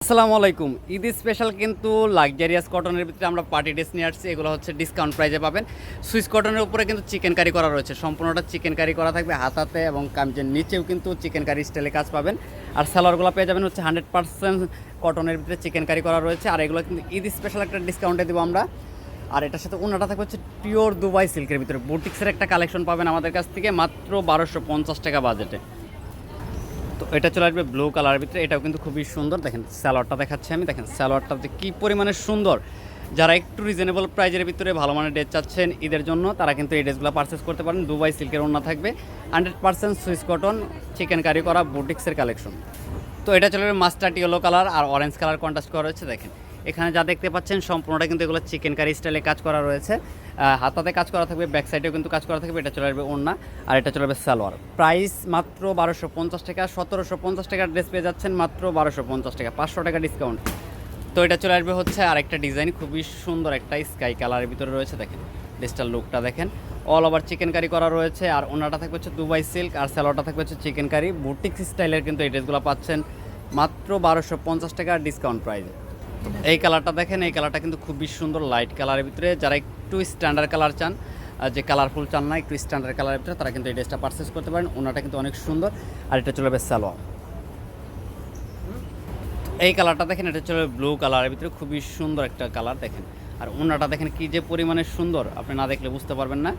আসসালামু আলাইকুম। ঈদ স্পেশাল কিন্তু লাক্সারিয়াস কটনের ভিতরে আমরা পার্টি ড্রেস নিয়ে আসছি। এগুলো হচ্ছে ডিসকাউন্ট প্রাইসে পাবেন। সুইস কটনের উপরে কিন্তু চিকেন কারি করা রয়েছে। সম্পূর্ণটা চিকেন কারি করা থাকবে হাতাতে এবং কামিজের নিচেও কিন্তু চিকেন কারি স্টাইলে কাজ পাবেন। আর সালোয়ারগুলো পেয়ে যাবেন হচ্ছে 100% কটনের ভিতরে চিকেন কারি করা রয়েছে। আর এগুলো কিন্তু ঈদ স্পেশাল একটা ডিসকাউন্টে দেবো আমরা। আর এটার সাথে ওনাটা থাকবে হচ্ছে পিওর দুবাই সিল্কের ভিতরে বুটিক্সের একটা কালেকশন পাবেন আমাদের কাছ থেকে মাত্র 1250 টাকা বাজেটে। তো এটা চলে আসবে ব্লু কালারের ভিতরে, এটাও কিন্তু খুবই সুন্দর। দেখেন স্যালোয়ারটা দেখাচ্ছি আমি, দেখেন স্যালোয়ারটা যে কী পরিমাণে সুন্দর। যারা একটু রিজনেবল প্রাইজের ভিতরে ভালো মানের ড্রেস চাচ্ছেন ঈদের জন্য, তারা কিন্তু এই ড্রেসগুলো পারচেস করতে পারেন। দুবাই সিল্কের ওড়না থাকবে, 100% সুইস কটন চিকেন কারি করা বুটিক্সের কালেকশন। তো এটা চলে যাবে মাস্টার্ড ইয়েলো কালার আর অরেঞ্জ কালার কন্ট্রাস্ট করা রয়েছে। দেখেন এখানে যা দেখতে পাচ্ছেন সম্পূর্ণটা কিন্তু এগুলো চিকেন কারি স্টাইলে কাজ করা রয়েছে। হাতাতে কাজ করা থাকবে, ব্যাক সাইডেও কিন্তু কাজ করা থাকবে। এটা চলে আসবে ওড়না আর এটা চলে আসবে সালোয়ার। প্রাইস মাত্র 1250 টাকা। 1750 টাকার ড্রেস পেয়ে যাচ্ছেন মাত্র 1250 টাকা, 500 টাকা ডিসকাউন্ট। তো এটা চলে আসবে হচ্ছে আরেকটা ডিজাইন, খুবই সুন্দর একটা স্কাই কালারের ভিতরে রয়েছে। দেখেন ড্রেসটার লুকটা দেখেন, অল ওভার চিকেন কারি করা রয়েছে। আর ওনাটা থাকবে হচ্ছে দুবাই সিল্ক আর সালোয়ারটা থাকবে হচ্ছে চিকেন কারি বুটিক্স স্টাইলের। কিন্তু এই ড্রেসগুলো পাচ্ছেন মাত্র 1250 টাকা ডিসকাউন্ট প্রাইসে। এই কালারটা দেখেন, এই কালারটা কিন্তু খুবই সুন্দর লাইট কালারের ভিতরে। যারা একটু স্ট্যান্ডার্ড কালার চান, যে কালারফুল চান না, একটু স্ট্যান্ডার্ড কালারের ভিতরে, তারা কিন্তু এই ড্রেসটা পারচেস করতে পারেন। ওনাটা কিন্তু অনেক সুন্দর। আর এটা চলে যাবে সালোয়ার। এই কালারটা দেখেন, এটা চলে ব্লু কালারের ভিতরে, খুবই সুন্দর একটা কালার দেখেন। আর ওনাটা দেখেন কি যে পরিমাণে সুন্দর, আপনি না দেখলে বুঝতে পারবেন না।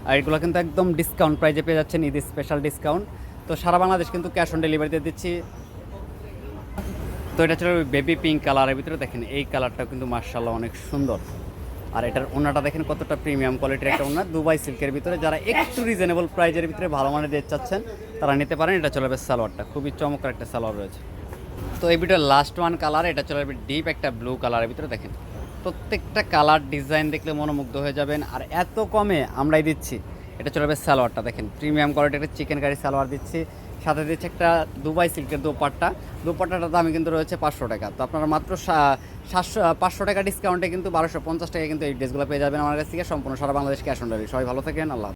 আর এগুলো কিন্তু একদম ডিসকাউন্ট প্রাইজে পেয়ে যাচ্ছেন, ঈদ স্পেশাল ডিসকাউন্ট। তো সারা বাংলাদেশ কিন্তু ক্যাশ অন ডেলিভারিতে দিচ্ছি। তো এটা ছিল বেবি পিঙ্ক কালারের ভিতরে। দেখেন এই কালারটাও কিন্তু মার্শাল্লাহ অনেক সুন্দর। আর এটার ওনাটা দেখেন কতটা প্রিমিয়াম কোয়ালিটির একটা ওনা, দুবাই সিল্কের ভিতরে। যারা একটু রিজনেবল প্রাইজের ভিতরে ভালো মানের ড্রেস চাচ্ছেন, তারা নিতে পারেন। এটা চলে যাবে সালোয়ারটা, খুবই চমৎকার একটা সালোয়ার রয়েছে। তো এই ভিডিওর লাস্ট ওয়ান কালার, এটা চলে যাবে ডিপ একটা ব্লু কালারের ভিতরে। দেখেন প্রত্যেকটা কালার ডিজাইন দেখলে মনোমুগ্ধ হয়ে যাবেন। আর এত কমে আমরাই দিচ্ছি। এটা চলে যাবে সালোয়ারটা, দেখেন প্রিমিয়াম কোয়ালিটির একটা চিকেন কারি সালোয়ার দিচ্ছি, সাথে দিচ্ছে একটা দুবাই সিল্কের দোপাট্টাটার দামই কিন্তু রয়েছে 500 টাকা। তো আপনারা মাত্র 500 টাকা ডিসকাউন্টে কিন্তু 1250 টাকা কিন্তু এই ড্রেসগুলো পেয়ে যাবেন আমার কাছ থেকে, সম্পূর্ণ সারা বাংলাদেশ ক্যাশ অন ডেলিভারি। সবাই ভালো থাকেন, আল্লাহ।